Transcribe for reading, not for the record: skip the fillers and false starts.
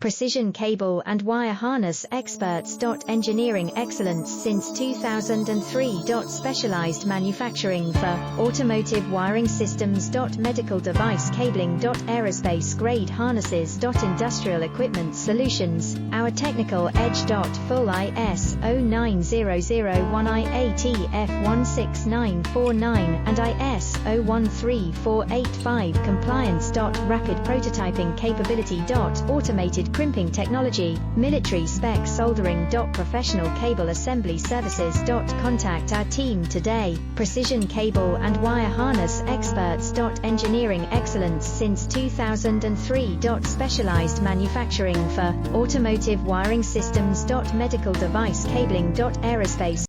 Precision cable and wire harness experts. Engineering excellence since 2003. Specialized manufacturing for automotive wiring systems. Medical device cabling. Aerospace grade harnesses. Industrial equipment solutions. Our technical edge. Full ISO 9001 IATF 16949 and ISO 13485 compliance. Rapid prototyping capability. Automated crimping technology, military spec soldering. Professional cable assembly services. Contact our team today. Precision cable and wire harness experts. Engineering excellence since 2003. Specialized manufacturing for automotive wiring systems. Medical device cabling. Aerospace